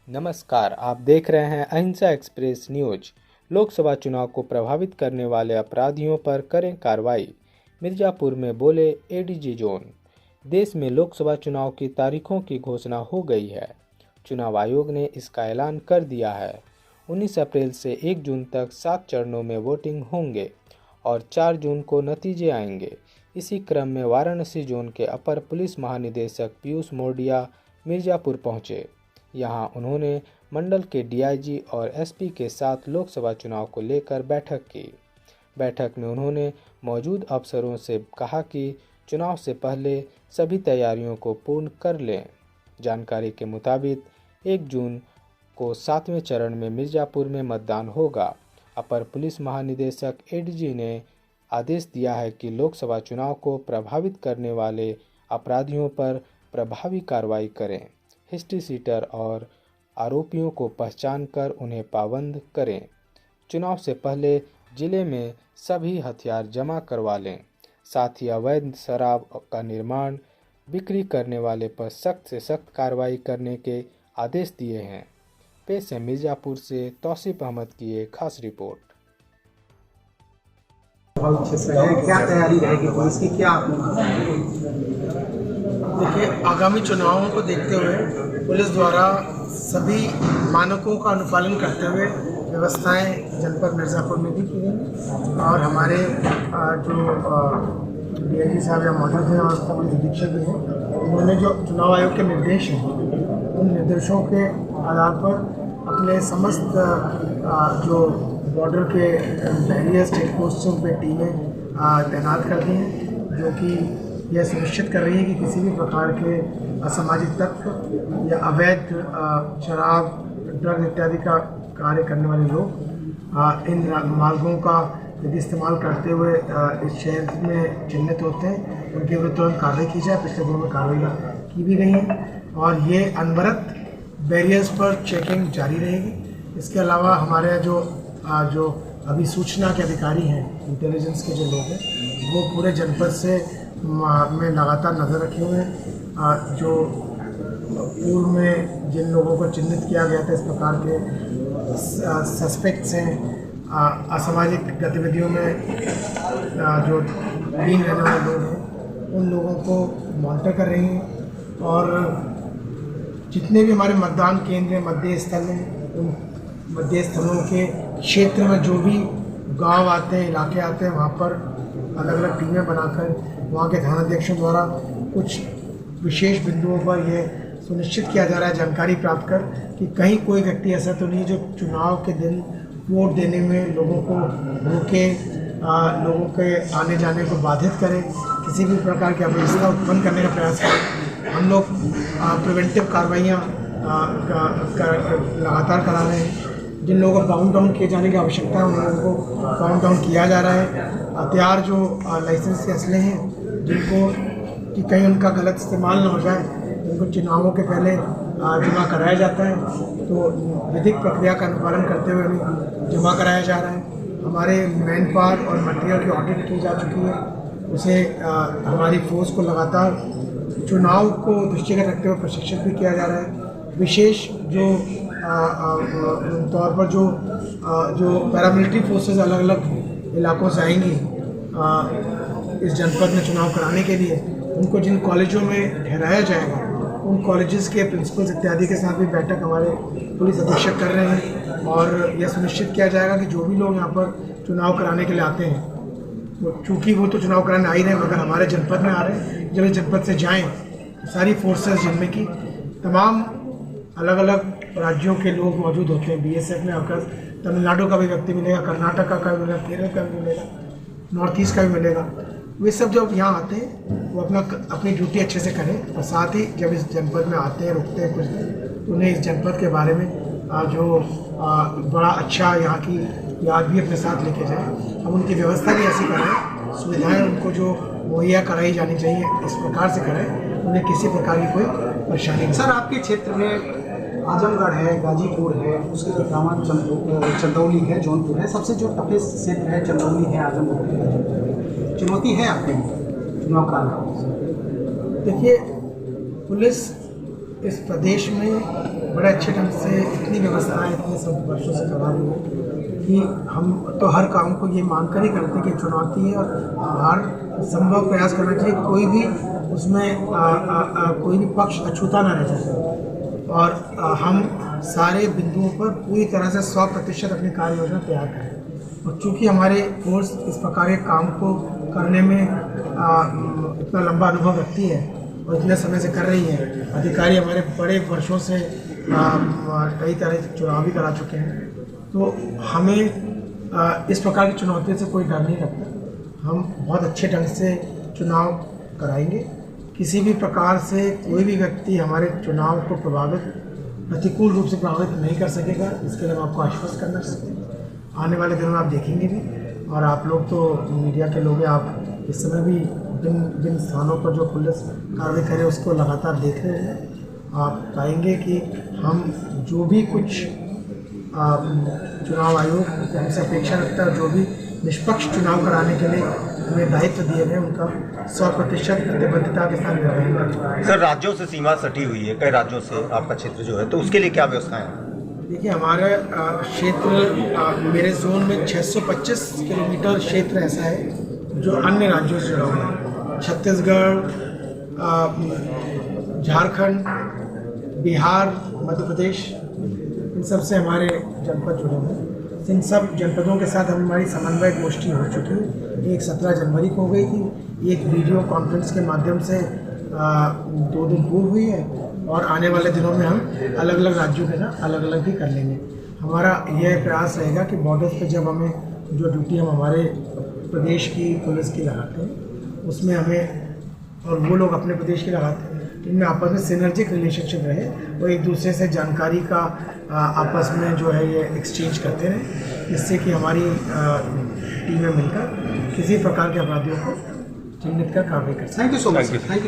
नमस्कार, आप देख रहे हैं अहिंसा एक्सप्रेस न्यूज। लोकसभा चुनाव को प्रभावित करने वाले अपराधियों पर करें कार्रवाई, मिर्जापुर में बोले एडीजी जोन। देश में लोकसभा चुनाव की तारीखों की घोषणा हो गई है। चुनाव आयोग ने इसका ऐलान कर दिया है। 19 अप्रैल से 1 जून तक 7 चरणों में वोटिंग होंगे और 4 जून को नतीजे आएंगे। इसी क्रम में वाराणसी जोन के अपर पुलिस महानिदेशक पीयूष मोरडिया मिर्जापुर पहुंचे। यहां उन्होंने मंडल के डीआईजी और एसपी के साथ लोकसभा चुनाव को लेकर बैठक की। बैठक में उन्होंने मौजूद अफसरों से कहा कि चुनाव से पहले सभी तैयारियों को पूर्ण कर लें। जानकारी के मुताबिक 1 जून को 7वें चरण में मिर्जापुर में मतदान होगा। अपर पुलिस महानिदेशक एडीजी ने आदेश दिया है कि लोकसभा चुनाव को प्रभावित करने वाले अपराधियों पर प्रभावी कार्रवाई करें। हिस्ट्री सीटर और आरोपियों को पहचान कर उन्हें पाबंद करें। चुनाव से पहले जिले में सभी हथियार जमा करवा लें। साथ ही अवैध शराब का निर्माण बिक्री करने वाले पर सख्त से सख्त कार्रवाई करने के आदेश दिए हैं। पेश है मिर्जापुर से तौसीफ अहमद की एक खास रिपोर्ट। क्या तैयारी रहेगी पुलिस की? क्या देखिए, आगामी चुनावों को देखते हुए पुलिस द्वारा सभी मानकों का अनुपालन करते हुए व्यवस्थाएं जनपद मिर्ज़ापुर में भी की गई और हमारे जो डीआईजी साहब यहाँ मौजूद हैं और पुलिस अधीक्षक भी हैं, उन्होंने जो चुनाव आयोग के निर्देश हैं उन निर्देशों के आधार पर अपने समस्त जो बॉर्डर के बैरियर्स चेक पोस्टों पर टीमें तैनात कर दी हैं, जो कि यह सुनिश्चित कर रही है कि किसी भी प्रकार के असामाजिक तत्व या अवैध शराब, ड्रग इत्यादि का कार्य करने वाले लोग इन मार्गों का यदि इस्तेमाल करते हुए इस शहर में चिन्हित होते हैं, उनके विरुद्ध तुरंत कार्रवाई की जाए। पिछले दिनों में कार्रवाई की भी गई है और ये अनवरत बैरियर्स पर चेकिंग जारी रहेगी। इसके अलावा हमारे जो अभी सूचना के अधिकारी हैं, इंटेलिजेंस के जो लोग हैं, वो पूरे जनपद से में लगातार नज़र रखे हुए हैं। जो पूर्व में जिन लोगों को चिन्हित किया गया था इस प्रकार के सस्पेक्ट्स हैं, असामाजिक गतिविधियों में जो लीन रहने वाले लोग हैं, उन लोगों को मॉनिटर कर रही हैं और जितने भी हमारे मतदान केंद्र हैं, मध्य स्थल हैं, उन मध्य स्थलों के क्षेत्र में जो भी गांव आते हैं, इलाके आते हैं, वहाँ पर अलग अलग टीमें बनाकर वहाँ के थानाध्यक्षों द्वारा कुछ विशेष बिंदुओं पर यह सुनिश्चित किया जा रहा है, जानकारी प्राप्त कर कि कहीं कोई व्यक्ति ऐसा तो नहीं जो चुनाव के दिन वोट देने में लोगों को रोके, लोगों के आने जाने को बाधित करे, किसी भी प्रकार की अव्यवस्था उत्पन्न करने का प्रयास करें। हम लोग प्रिवेंटिव कार्रवाइयाँ लगातार करा रहे हैं। जिन लोगों को काउंट डाउन किए जाने की आवश्यकता है उन लोगों को काउंट डाउन किया जा रहा है। हथियार जो लाइसेंस के असले हैं, जिनको कि कहीं उनका गलत इस्तेमाल ना हो जाए, उनको चुनावों के पहले जमा कराया जाता है, तो विधिक प्रक्रिया का अनुपालन करते हुए उन्हें जमा कराया जा रहा है। हमारे मैन पावर और मटेरियल की ऑडिट की जा चुकी है। उसे हमारी फोर्स को लगातार चुनाव को दृष्टिगत रखते हुए प्रशिक्षित भी किया जा रहा है। विशेष जो तौर पर जो पैरामिलिट्री फोर्सेस अलग अलग इलाकों से आएंगी इस जनपद में चुनाव कराने के लिए, उनको जिन कॉलेजों में ठहराया जाएगा उन कॉलेजेस के प्रिंसिपल्स इत्यादि के साथ भी बैठक हमारे पुलिस अधीक्षक कर रहे हैं और यह सुनिश्चित किया जाएगा कि जो भी लोग यहाँ पर चुनाव कराने के लिए आते हैं, तो चूँकि वो तो चुनाव कराने आ ही रहे हैं मगर हमारे जनपद में आ रहे हैं, जब इस जनपद से जाएँ सारी फोर्सेस जिनमें कि तमाम अलग अलग राज्यों के लोग मौजूद होते हैं। बीएसएफ में आकर तमिलनाडु का भी व्यक्ति मिलेगा, कर्नाटक का भी मिलेगा, केरल का भी मिलेगा, नॉर्थ ईस्ट का भी मिलेगा। वे सब जब यहाँ आते हैं वो अपनी ड्यूटी अच्छे से करें और साथ ही जब इस जनपद में आते हैं, रुकते हैं कुछ दिन, तो उन्हें इस जनपद के बारे में जो बड़ा अच्छा यहाँ की याद भी अपने साथ लेके जाएँ। हम उनकी व्यवस्था भी ऐसी कराएँ, सुविधाएँ उनको जो मुहैया कराई जानी चाहिए इस प्रकार से कराएँ, उन्हें किसी प्रकार की कोई परेशानी नहीं। सर, आपके क्षेत्र में आजमगढ़ है, गाजीपुर है, उसके अलावा चंदौली है, जौनपुर है, सबसे जो टफेस्ट क्षेत्र है चंदौली है, आजमगढ़ है। चुनौती है आपके चुनाव काल? देखिए, पुलिस इस प्रदेश में बड़े अच्छे ढंग से इतनी व्यवस्थाएं इतने सब वर्षों से करा रही है कि हम तो हर काम को ये मानकर ही करते कि चुनौती है और हर संभव प्रयास करना चाहिए, कोई भी उसमें कोई भी पक्ष अछूता ना रह जाए और हम सारे बिंदुओं पर पूरी तरह से 100% अपनी कार्य योजना तैयार करें। और चूँकि हमारे फोर्स इस प्रकार के काम को करने में इतना लंबा अनुभव रखती है और इतने समय से कर रही है, अधिकारी हमारे बड़े वर्षों से कई तरह के चुनाव भी करा चुके हैं, तो हमें इस प्रकार की चुनौतियों से कोई डर नहीं लगता। हम बहुत अच्छे ढंग से चुनाव कराएंगे। किसी भी प्रकार से कोई भी व्यक्ति हमारे चुनाव को प्रतिकूल रूप से प्रभावित नहीं कर सकेगा, इसके लिए हम आपको आश्वस्त करना चाहते हैं। आने वाले दिनों में आप देखेंगे भी, और आप लोग तो मीडिया के लोग हैं, आप इस समय भी जिन स्थानों पर जो पुलिस कार्रवाई करे उसको लगातार देख रहे हैं। आप पाएंगे कि हम जो भी कुछ चुनाव आयोग हमसे अपेक्षा रखता है, जो भी निष्पक्ष चुनाव कराने के लिए हमें दायित्व दिए गए, उनका 100% प्रतिबद्धता के साथ निर्वहन करना। सर, राज्यों से सीमा सटी हुई है, कई राज्यों से आपका क्षेत्र जो है, तो उसके लिए क्या व्यवस्थाएं हैं? देखिए, हमारा क्षेत्र मेरे जोन में 625 किलोमीटर क्षेत्र ऐसा है जो अन्य राज्यों से जुड़ा हुआ है। छत्तीसगढ़, झारखंड, बिहार, मध्य प्रदेश, इन सब से हमारे जनपद जुड़े हुए हैं। इन सब जनपदों के साथ हमारी समन्वय गोष्ठी हो चुकी है। एक 17 जनवरी को हो गई थी, एक वीडियो कॉन्फ्रेंस के माध्यम से 2 दिन पूर्व हुई है, और आने वाले दिनों में हम अलग अलग राज्यों के साथ अलग अलग भी कर लेंगे। हमारा यह प्रयास रहेगा कि बॉर्डर्स पे जब हमें जो ड्यूटी हम हमारे प्रदेश की पुलिस की लगाते हैं, उसमें हमें और वो लोग अपने प्रदेश की लगाते हैं, इनमें आपस में सिनर्जिक रिलेशनशिप रहे और एक दूसरे से जानकारी का आपस में जो है ये एक्सचेंज करते रहें, जिससे कि हमारी टीमें मिलकर किसी प्रकार के अपराधियों को चिन्हित कर कार्रवाई कर सकें। Thank you so much. Thank you.